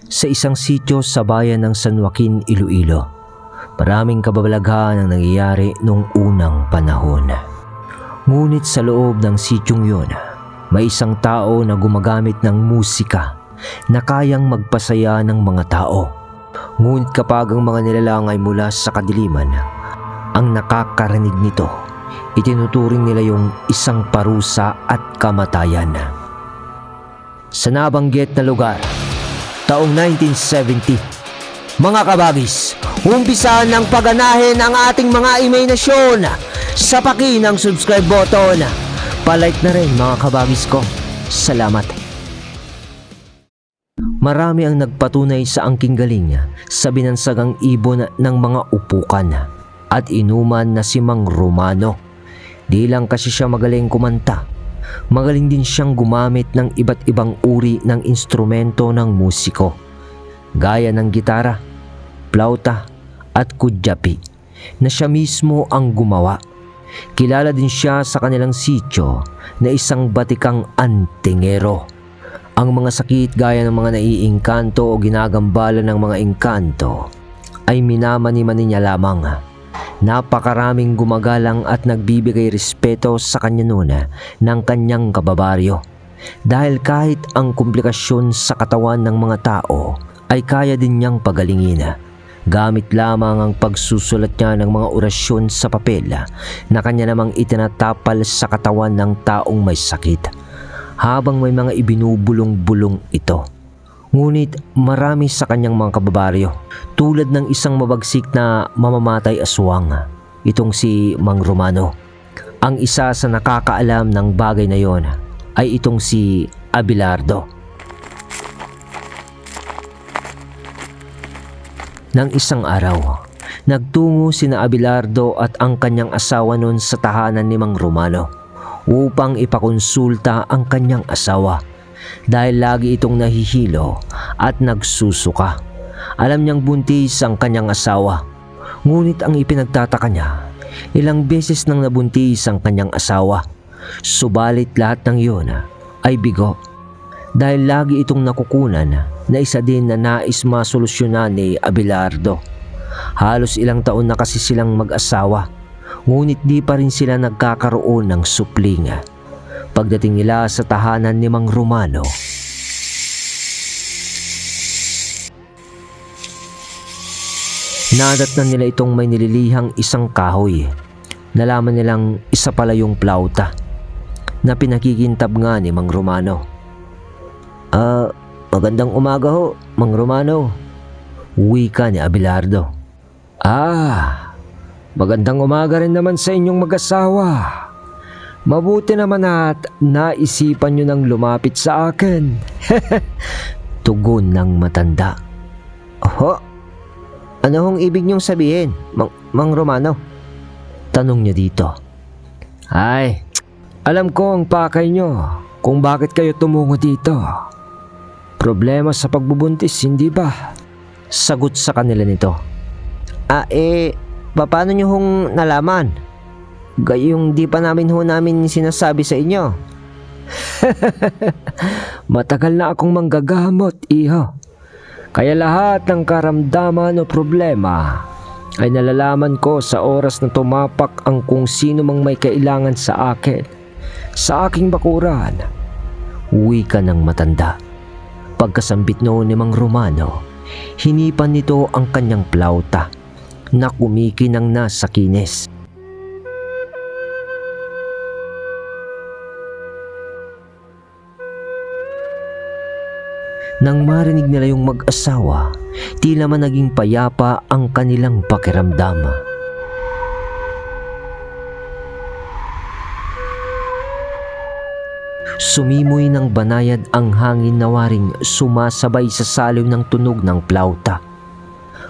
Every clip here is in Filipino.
Sa isang sitio sa bayan ng San Joaquin, Iloilo, maraming kababalaghan ang nangyayari noong unang panahon. Ngunit sa loob ng sityong yun, may isang tao na gumagamit ng musika na kayang magpasaya ng mga tao. Ngunit kapag ang mga nilalang ay mula sa kadiliman, ang nakakarinig nito, itinuturing nila yung isang parusa at kamatayan. Sa nabanggit na lugar, taong 1970, mga kabagis, umpisahan ng pagganahin ang ating mga imahinasyon sa paki ng subscribe button. Palike na rin mga kabagis ko. Salamat. Marami ang nagpatunay sa angking galing sa binansagang ibon ng mga upukan at inuman na si Mang Romano. Di lang kasi siya magaling kumanta, magaling din siyang gumamit ng iba't ibang uri ng instrumento ng musiko, gaya ng gitara, plauta at kudyapi na siya mismo ang gumawa. Kilala din siya sa kanilang sityo na isang batikang antingero. Ang mga sakit gaya ng mga naiingkanto o ginagambala ng mga engkanto ay minamani-mani niya lamang. Napakaraming gumagalang at nagbibigay respeto sa kanya noon ng kanyang kababaryo. Dahil kahit ang komplikasyon sa katawan ng mga tao ay kaya din niyang pagalingin. Gamit lamang ang pagsusulat niya ng mga orasyon sa papel na kanya namang itinatapal sa katawan ng taong may sakit, habang may mga ibinubulong-bulong ito. Ngunit marami sa kanyang mga kababaryo, tulad ng isang mabagsik na mamamatay aswang, itong si Mang Romano. Ang isa sa nakakaalam ng bagay na yon ay itong si Abelardo. Nang isang araw, nagtungo sina Abelardo at ang kanyang asawa noon sa tahanan ni Mang Romano upang ipakonsulta ang kanyang asawa dahil lagi itong nahihilo at nagsusuka. Alam niyang buntis ang kanyang asawa, ngunit ang ipinagtataka niya, ilang beses nang nabuntis ang kanyang asawa, subalit lahat ng iyon ay bigo dahil lagi itong nakukunan na isa din na nais masolusyonan ni Abelardo. Halos ilang taon na kasi silang mag-asawa, ngunit di pa rin sila nagkakaroon ng supling. Pagdating nila sa tahanan ni Mang Romano, nadatnan nila itong may nililihang isang kahoy. Nalaman nilang isa pala yung plauta na pinakikintab nga ni Mang Romano. Magandang umaga ho, Mang Romano, wika ni Abelardo. Magandang umaga rin naman sa inyong mag-asawa. Mabuti naman at naisipan nyo nang lumapit sa akin. Tugon ng matanda. Ano hong ibig nyong sabihin, Mang Romano? Tanong niya dito. Alam ko ang pakay nyo kung bakit kayo tumungo dito. Problema sa pagbubuntis, hindi ba? Sagot sa kanila nito. Paano nyo hong nalaman? Gayong di pa namin sinasabi sa inyo. Matagal na akong manggagamot, iho. Kaya lahat ng karamdaman o problema ay nalalaman ko sa oras na tumapak ang kung sino mang may kailangan sa akin, sa aking bakuran. Wika ng matanda. Pagkasambit noon ni Mang Romano, hinipan nito ang kanyang plauta na kumikinang nasa kinis. Nang marinig nila yung mag-asawa, tila man naging payapa ang kanilang pakiramdam. Sumimoy ng banayad ang hangin na waring sumasabay sa saliw ng tunog ng plauta.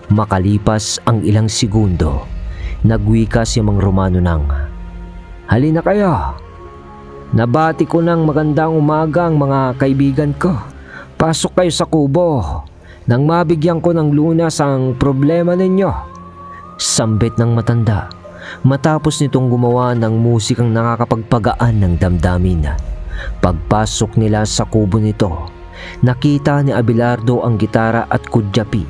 Makalipas ang ilang segundo, nagwika si Mang Romano ng, "Halina kayo. Nabati ko ng magandang umaga ang mga kaibigan ko. Pasok kayo sa kubo nang mabigyan ko ng lunas ang problema ninyo." Sambit ng matanda matapos nitong gumawa ng musikang nakakapagpagaan ng damdamin. Pagpasok nila sa kubo nito, nakita ni Abelardo ang gitara at kudyapi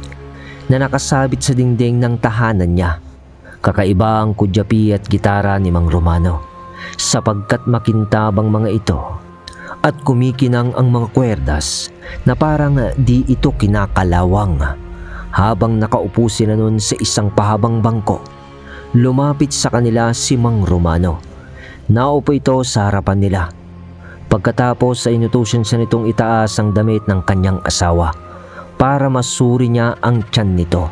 na nakasabit sa dingding ng tahanan niya. Kakaiba ang kudyapi at gitara ni Mang Romano sapagkat makintabang mga ito at kumikinang ang mga kwerdas na parang di ito kinakalawang. Habang nakaupo sila nun sa isang pahabang bangko, lumapit sa kanila si Mang Romano. Naupo ito sa harapan nila. Pagkatapos ay inutusan siya nitong itaas ang damit ng kanyang asawa para masuri niya ang tiyan nito.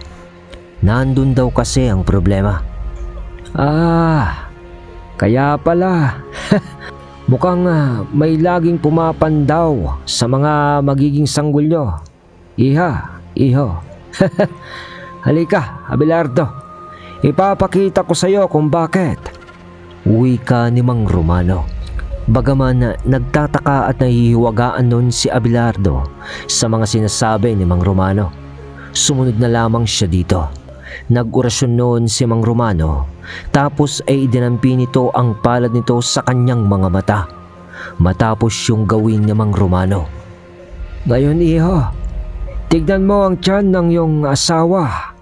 Nandun daw kasi ang problema. Kaya pala. Mukhang may laging pumapandaw sa mga magiging sanggol nyo. Iho. Halika, Abelardo. Ipapakita ko sa iyo kung bakit. Wika ni Mang Romano. Bagaman nagtataka at nahihiwagaan nun si Abelardo sa mga sinasabi ni Mang Romano, sumunod na lamang siya dito. Nag-orasyon noon si Mang Romano, tapos ay idinampi nito ang palad nito sa kanyang mga mata. Matapos yung gawin ni Mang Romano. Ngayon, iho, tignan mo ang tiyan ng iyong asawa.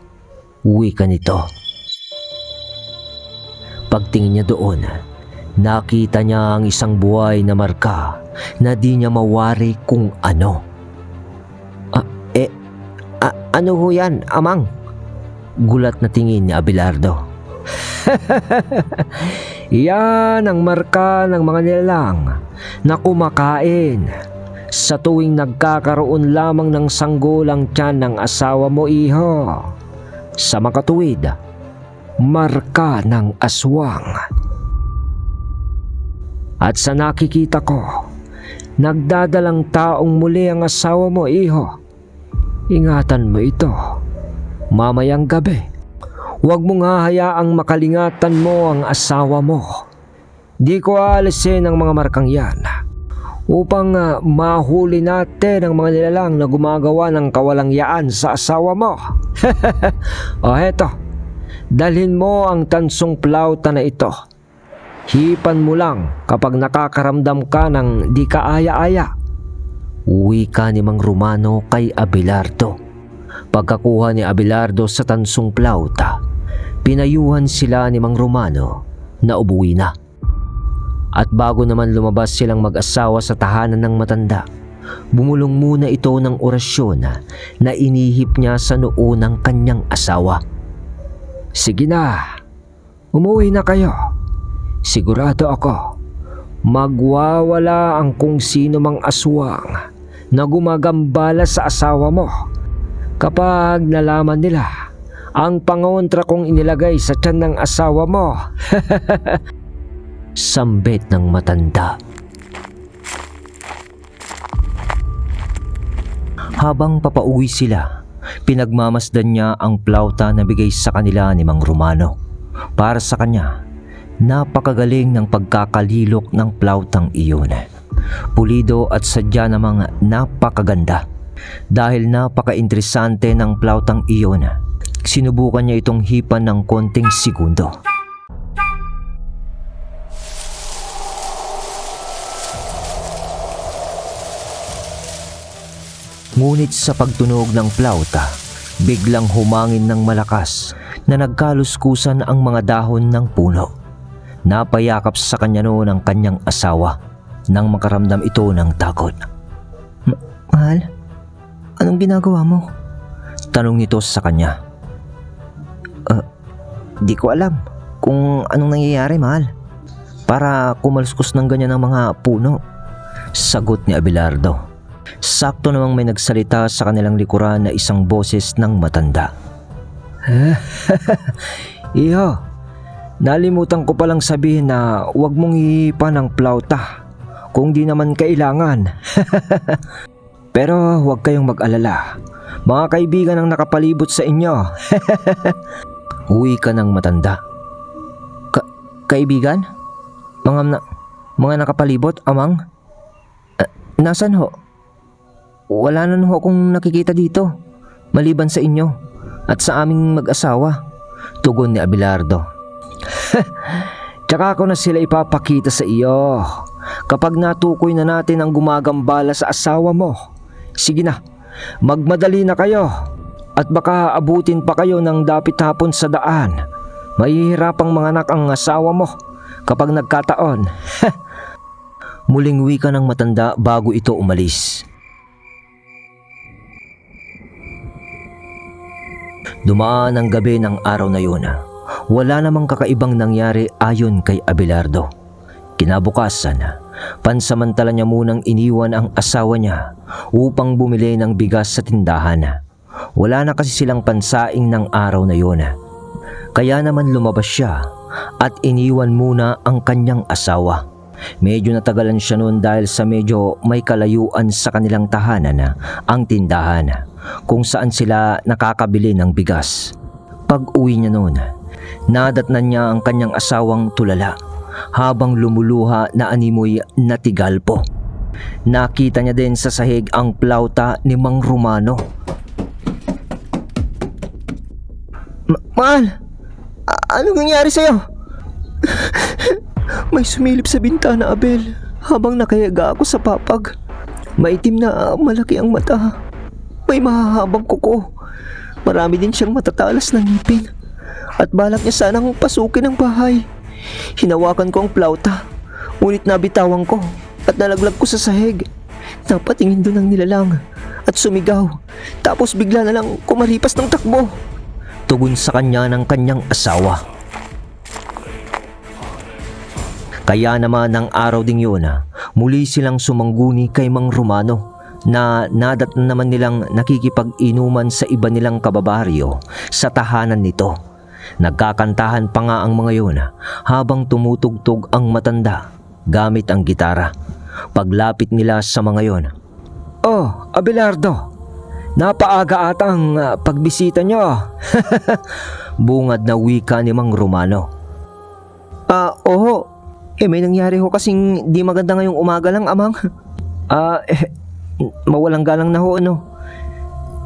Wika nito. Pagtingin niya doon, nakita niya ang isang buhay na marka na di niya mawari kung ano. Ano ho yan, amang? Gulat na tingin ni Abelardo. Yan ang marka ng mga nilalang na kumakain sa tuwing nagkakaroon lamang ng sanggol ang tiyan ng asawa mo, iho. Sa makatuwid, marka ng aswang. At sa nakikita ko, nagdadalang taong muli ang asawa mo, iho. Ingatan mo ito. Mamayang gabi, huwag mong hahayaang makalingatan mo ang asawa mo. Di ko aalisin ang mga markang yan upang mahuli natin ang mga nilalang na gumagawa ng kawalangyaan sa asawa mo. O heto, dalhin mo ang tansong plauta na ito. Hipan mo lang kapag nakakaramdam ka ng di kaaya-aya. Wika ni Mang Romano kay Abelardo. Pagkakuha ni Abelardo sa tansong plauta, pinayuhan sila ni Mang Romano na ubuwi na. At bago naman lumabas silang mag-asawa sa tahanan ng matanda, bumulong muna ito ng orasyon na inihip niya sa noo ng kanyang asawa. Sige na, umuwi na kayo. Sigurado ako, magwawala ang kung sino mang aswang na gumagambala sa asawa mo kapag nalaman nila ang pangontra kong inilagay sa tiyan ng asawa mo. Sambit ng matanda. Habang papauwi sila, pinagmamasdan niya ang plauta na bigay sa kanila ni Mang Romano. Para sa kanya, napakagaling ng pagkakalilok ng plautang iyon. Pulido at sadya namang napakaganda. Dahil napaka-interesante ng plautang iyon, sinubukan niya itong hipan ng konting segundo. Ngunit sa pagtunog ng plauta, biglang humangin ng malakas na nagkaluskusan ang mga dahon ng puno. Napayakap sa kanya noon ang kanyang asawa nang makaramdam ito ng takot. Mahal, anong ginagawa mo? Tanong nito sa kanya. Di ko alam kung anong nangyayari, mahal. Para kumalskos ng ganyan ang mga puno. Sagot ni Abelardo. Sakto namang may nagsalita sa kanilang likuran na isang boses ng matanda. Iho, nalimutan ko palang sabihin na huwag mong hihipan ng plauta kung di naman kailangan. Pero huwag kayong mag-alala. Mga kaibigan ang nakapalibot sa inyo. Uwi ka ng matanda. Kaibigan? Mga nakapalibot, amang? Nasaan ho? Wala na ho akong nakikita dito, maliban sa inyo at sa aming mag-asawa, tugon ni Abelardo. Tsaka ko na sila ipapakita sa iyo kapag natukoy na natin ang gumagambala sa asawa mo. Sige na, magmadali na kayo at baka abutin pa kayo ng dapit hapon sa daan. Mahihirapang manganak ang asawa mo kapag nagkataon. Muling wika ng matanda bago ito umalis. Dumaan ang gabi ng araw na yun. Wala namang kakaibang nangyari ayon kay Abelardo. Kinabukasan, pansamantala niya munang iniwan ang asawa niya upang bumili ng bigas sa tindahan. Wala na kasi silang pansaing ng araw na yun. Kaya naman lumabas siya at iniwan muna ang kanyang asawa. Medyo natagalan siya noon dahil sa medyo may kalayuan sa kanilang tahanan ang tindahan kung saan sila nakakabili ng bigas. Pag-uwi niya noon, nadatnan niya ang kanyang asawang tulala habang lumuluha na animoy na tigalpo. Nakita niya din sa sahig ang plauta ni Mang Romano. Mahal, anong nangyari sa'yo? May sumilip sa bintana, Abel, habang nakayaga ako sa papag. Maitim na malaki ang mata. May mahahabang kuko. Marami din siyang matatalas na ngipin. At balak niya sanang pasukin ang bahay. Hinawakan ko ang plauta, ngunit nabitawan ko at nalaglag ko sa sahig. Napatingin doon ang nilalang at sumigaw. Tapos bigla na lang kumaripas ng takbo. Tugon sa kanya ng kanyang asawa. Kaya naman ng araw ding yun, muli silang sumangguni kay Mang Romano na nadatnan naman nilang nakikipag-inuman sa iba nilang kababaryo sa tahanan nito. Nagkakantahan pa nga ang mga yun habang tumutugtog ang matanda gamit ang gitara. Paglapit nila sa mga yun, "Oh, Abelardo, napaaga ata ang pagbisita nyo." Bungad na wika ni Mang Romano. Oo. May nangyari ho kasing di maganda ngayong umaga lang, Amang. Mawalang galang na ho, ano.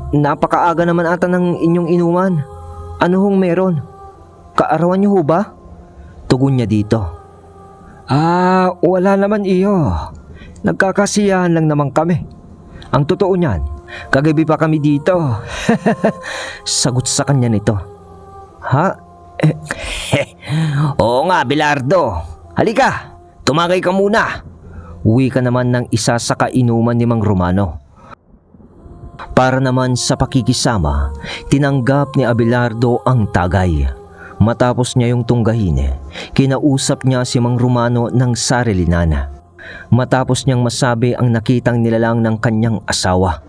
Napakaaga naman ata ng inyong inuman. Ano hong meron? Kaarawan niyo ho ba? Tugon niya dito. Wala naman iyo. Nagkakasiyahan lang naman kami. Ang totoo niyan, kagabi pa kami dito. Sagot sa kanya nito. Ha? Oo nga, Abelardo. Halika, tumagay ka muna. Uwi ka naman ng isa sa kainuman ni Mang Romano. Para naman sa pakikisama, tinanggap ni Abelardo ang tagay. Matapos niya yung tunggahin, kinausap niya si Mang Romano ng sarilinan. Matapos niyang masabi ang nakitang nilalang ng kanyang asawa,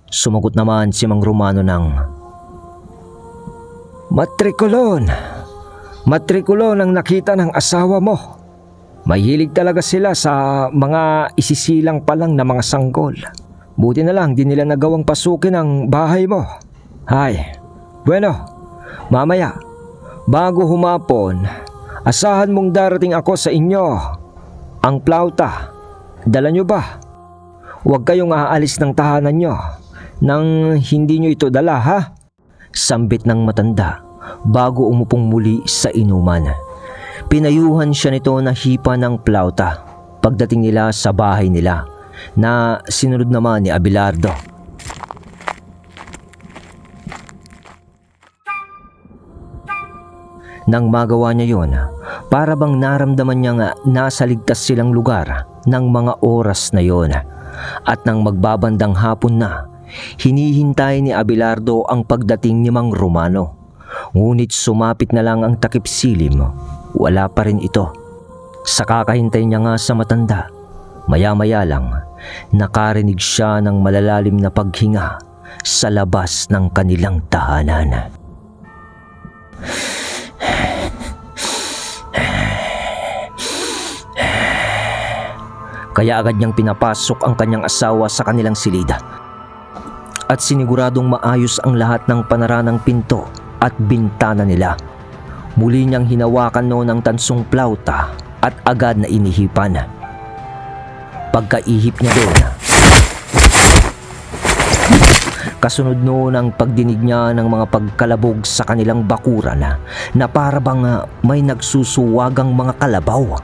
sumagot naman si Mang Romano ng, Matrikulon ang nakita ng asawa mo. Mahilig talaga sila sa mga isisilang pa lang na mga sanggol. Buti na lang di nila nagawang pasukin ang bahay mo. Bueno, mamaya, bago humapon, asahan mong darating ako sa inyo. Ang plauta, dala nyo ba? Huwag kayong aalis ng tahanan nyo nang hindi nyo ito dala, ha? Sambit ng matanda bago umupong muli sa inuman. Pinayuhan siya nito na hipa ng plauta pagdating nila sa bahay nila na sinunod naman ni Abelardo. Nang magawa niya yon, para bang naramdaman niya nga nasa ligtas silang lugar ng mga oras na yon. At nang magbabandang hapon na, hinihintay ni Abelardo ang pagdating ni Mang Romano. Ngunit sumapit na lang ang takip silim. Wala pa rin ito. Sa kakahintay niya nga sa matanda, maya-maya lang, nakarinig siya ng malalalim na paghinga sa labas ng kanilang tahanan. Kaya agad niyang pinapasok ang kanyang asawa sa kanilang silid at siniguradong maayos ang lahat ng panaranang pinto at bintana nila. Muli niyang hinawakan noon ang tansong plauta at agad na inihipan. Pagkaihip niya doon, kasunod noon ang pagdinig niya ng mga pagkalabog sa kanilang bakuran na para bang may nagsusuwagang mga kalabaw.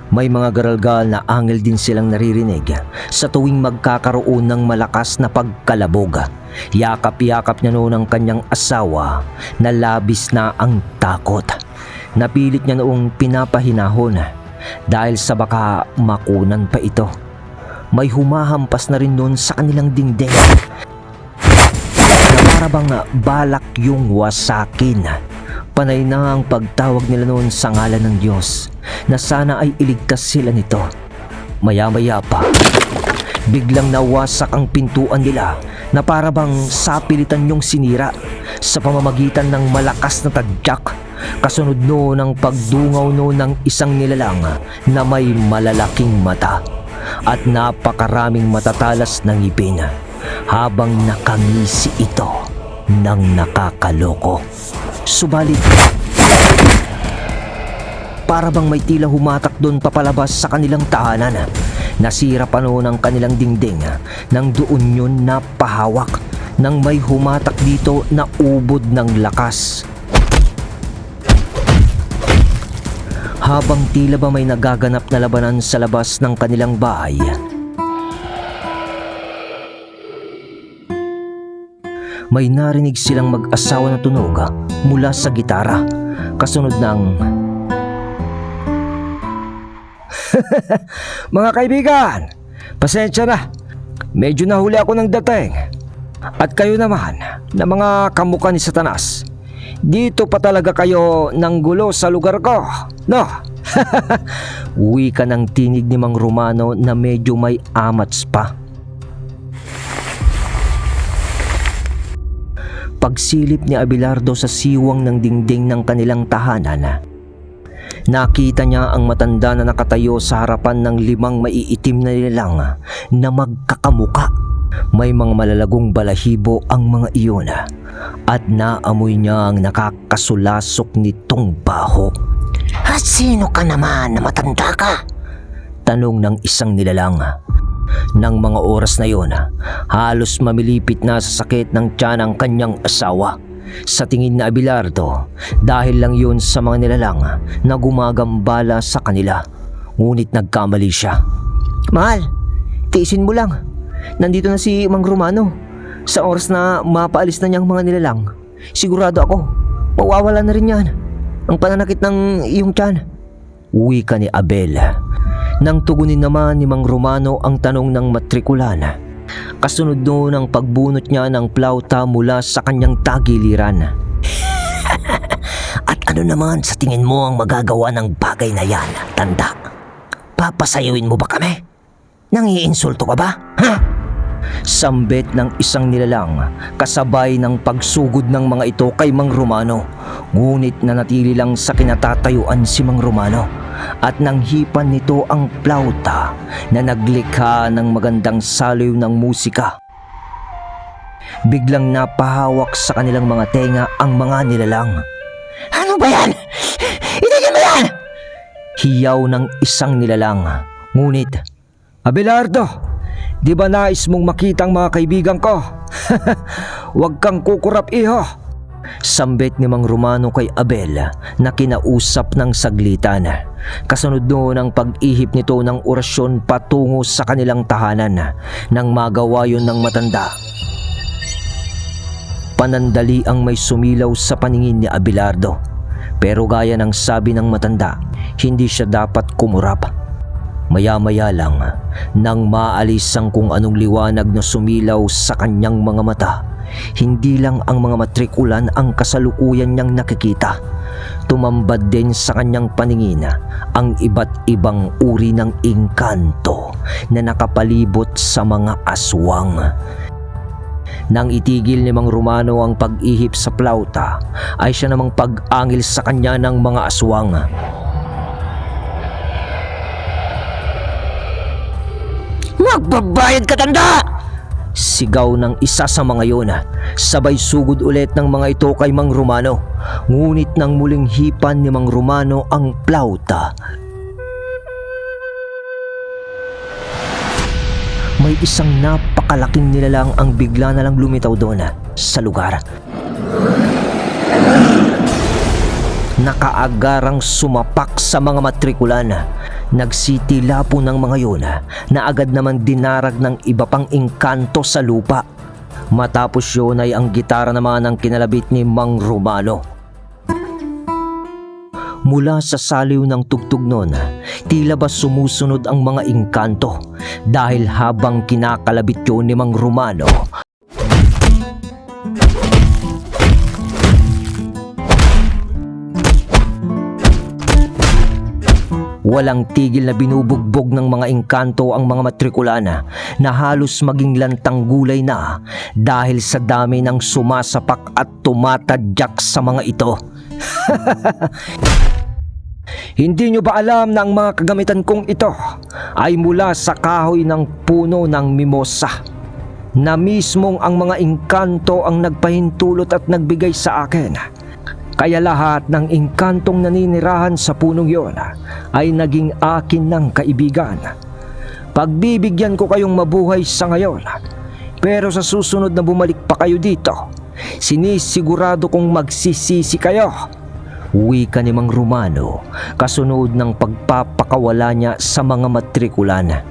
May mga garalgal na angel din silang naririnig sa tuwing magkakaroon ng malakas na pagkalabog. Yakap-yakap niya noon ang kanyang asawa na labis na ang takot. Napilit niya noong pinapahinahon dahil sa baka makunan pa ito. May humahampas na rin noon sa kanilang dingding na para bang balak yung wasakin. Panay na ang pagtawag nila noon sa ngalan ng Diyos na sana ay iligtas sila nito. Maya-maya pa, biglang nawasak ang pintuan nila na para bang sapilitan yung sinira sa pamamagitan ng malakas na tadyak. Kasunod noon ang pagdungaw noon ng isang nilalang na may malalaking mata at napakaraming matatalas ng ngipin habang nakangisi ito ng nakakaloko. Subalit, para bang may tila humatak doon papalabas sa kanilang tahanan. Nasira pa noon ang kanilang dingding nang doon yun napahawak nang may humatak dito na ubod ng lakas. Habang tila ba may nagaganap na labanan sa labas ng kanilang bahay, may narinig silang mag-asawa na tunog mula sa gitara. Kasunod ng mga kaibigan, pasensya na. Medyo nahuli ako ng dating. At kayo naman, na mga kamukha ni Satanas, dito pa talaga kayo ng gulo sa lugar ko, no? Uwi ka ng tinig ni Mang Romano na medyo may amats pa. Pagsilip ni Abelardo sa siwang ng dingding ng kanilang tahanan, nakita niya ang matanda na nakatayo sa harapan ng 5 maiitim na nilalang na magkakamuka. May mga malalagong balahibo ang mga iyon at naamoy niya ang nakakasulasok nitong baho. At sino ka naman na matanda ka? Tanong ng isang nilalang. Nang mga oras na yon, halos mamilipit na sa sakit ng tiyan ang kanyang asawa. Sa tingin na Abelardo, dahil lang yun sa mga nilalang na gumagambala sa kanila. Ngunit nagkamali siya. Mahal, tiisin mo lang. Nandito na si Mang Romano. Sa oras na mapaalis na niyang mga nilalang, sigurado ako, mawawala na rin yan ang pananakit ng iyong tiyan. Uwi ka ni Abel. Nang tugunin naman ni Mang Romano ang tanong ng matrikulan, kasunod noon ang pagbunot niya ng plauta mula sa kanyang tagiliran. At ano naman sa tingin mo ang magagawa ng bagay na yan, tanda? Papasayawin mo ba kami? Nangiinsulto ka ba? Ha? Sambit ng isang nilalang kasabay ng pagsugod ng mga ito kay Mang Romano. Ngunit nanatili lang sa kinatatayuan si Mang Romano at nanghipan nito ang plauta na naglikha ng magandang saliw ng musika. Biglang napahawak sa kanilang mga tenga ang mga nilalang. Ano ba yan? Itigil mo yan! Hiyaw ng isang nilalang. Ngunit, Abelardo, di ba nais mong makita ang mga kaibigan ko? Huwag kang kukurap, iho. Sambit ni Mang Romano kay Abel na kinausap ng saglitan. Kasunod noon ang pag-ihip nito ng orasyon patungo sa kanilang tahanan nang magawa yon ng matanda. Panandali ang may sumilaw sa paningin ni Abelardo. Pero gaya ng sabi ng matanda, hindi siya dapat kumurap. Maya-maya lang, nang maalis ang kung anong liwanag na sumilaw sa kanyang mga mata, hindi lang ang mga matrikulan ang kasalukuyan niyang nakikita. Tumambad din sa kanyang paningin ang iba't ibang uri ng engkanto na nakapalibot sa mga aswang. Nang itigil ni Mang Romano ang pag-ihip sa plauta, ay siya namang pag-angil sa kanya ng mga aswang. Magbabayad ka, tanda! Sigaw ng isa sa mga yun. Sabay sugod ulit ng mga ito kay Mang Romano. Ngunit nang muling hipan ni Mang Romano ang plauta, may isang napakalaking nilalang ang bigla na lang lumitaw doon sa lugar. Nakaagarang sumapak sa mga matrikulan. Nagsitila po ng mga yun na agad naman dinarag ng iba pang engkanto sa lupa. Matapos yun ay ang gitara naman ang kinalabit ni Mang Romano. Mula sa saliw ng tugtog noon, tila ba sumusunod ang mga engkanto dahil habang kinakalabit yun ni Mang Romano, walang tigil na binubugbog ng mga engkanto ang mga matrikulana na halos maging lantang gulay na dahil sa dami ng sumasapak at tumatadyak sa mga ito. Hindi nyo ba alam na ang mga kagamitan kong ito ay mula sa kahoy ng puno ng mimosa, na mismong ang mga engkanto ang nagpahintulot at nagbigay sa akin? Kaya lahat ng engkantong naninirahan sa punong yon ay naging akin ng kaibigan. Pagbibigyan ko kayong mabuhay sa ngayon, pero sa susunod na bumalik pa kayo dito, sinisigurado kong magsisisi kayo. Wika ni Mang Romano kasunod ng pagpapakawala niya sa mga matrikulana.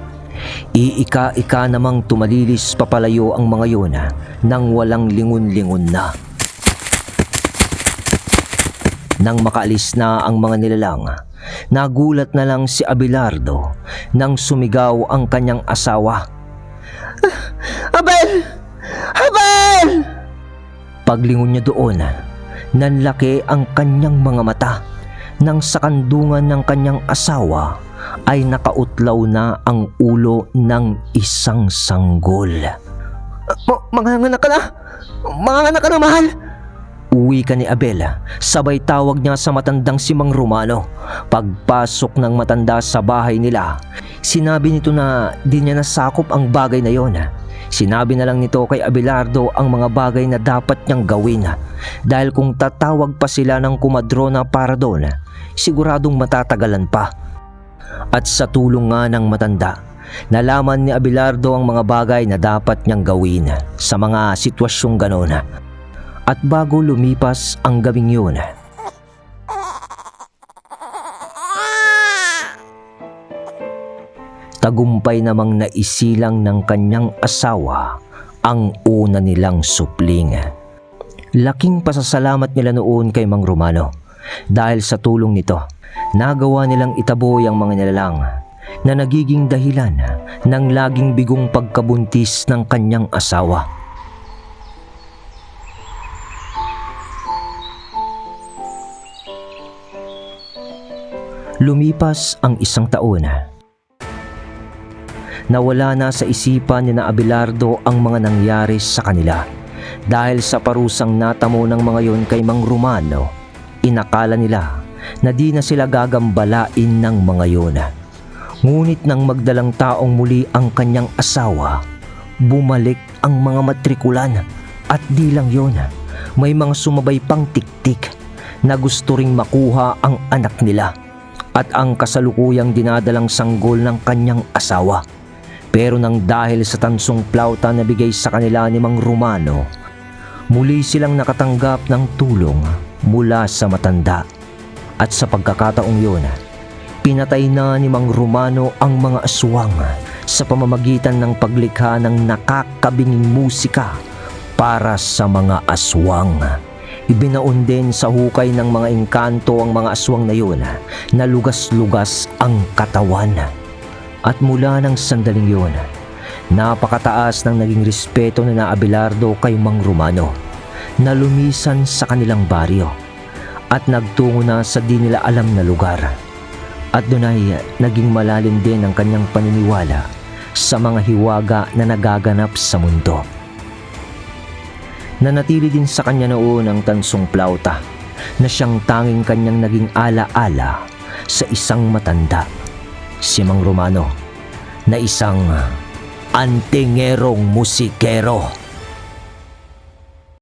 Iika-ika namang tumalilis papalayo ang mga yun nang walang lingon-lingon na. Nang makaalis na ang mga nilalang, nagulat na lang si Abelardo nang sumigaw ang kanyang asawa. Abel! Abel! Paglingon niya doon, nanlaki ang kanyang mga mata nang sa kandungan ng kanyang asawa ay nakautlaw na ang ulo ng isang sanggol. Manganganak ka na! Manganganak ka na, mahal! Uwi ka ni Abel, sabay tawag niya sa matandang si Mang Romano. Pagpasok ng matanda sa bahay nila, sinabi nito na di niya nasakop ang bagay na yon. Sinabi na lang nito kay Abelardo ang mga bagay na dapat niyang gawin, dahil kung tatawag pa sila ng kumadrona para doon, siguradong matatagalan pa. At sa tulong nga ng matanda, nalaman ni Abelardo ang mga bagay na dapat niyang gawin sa mga sitwasyong ganon. At bago lumipas ang gabing yun, tagumpay namang naisilang ng kanyang asawa ang una nilang supling. Laking pasasalamat nila noon kay Mang Romano dahil sa tulong nito, nagawa nilang itaboy ang mga nilalang na nagiging dahilan ng laging bigong pagkabuntis ng kanyang asawa. Lumipas ang isang taon. Nawala na sa isipan ni na Abelardo ang mga nangyari sa kanila dahil sa parusang natamo ng mga yon kay Mang Romano. Inakala nila na di na sila gagambalain ng mga yon. Ngunit nang magdalang taong muli ang kanyang asawa, bumalik ang mga matrikulan. At di lang yon, may mga sumabay pang tiktik na gusto ring makuha ang anak nila at ang kasalukuyang dinadalang sanggol ng kanyang asawa. Pero nang dahil sa tansong plauta na bigay sa kanila ni Mang Romano, muli silang nakatanggap ng tulong mula sa matanda. At sa pagkakataong yun, pinatay na ni Mang Romano ang mga aswang sa pamamagitan ng paglikha ng nakakabinging musika para sa mga aswang. Ibinaon din sa hukay ng mga engkanto ang mga aswang na yun na lugas-lugas ang katawan. At mula ng sandaling yun, napakataas ng naging respeto ni na Abelardo kay Mang Romano na lumisan sa kanilang baryo at nagtungo na sa di nila alam na lugar. At doon ay naging malalim din ang kanyang paniniwala sa mga hiwaga na nagaganap sa mundo. Nanatili din sa kanya noon ang tansong plauta na siyang tanging kanyang naging ala-ala sa isang matanda, si Mang Romano, na isang antingerong musikero.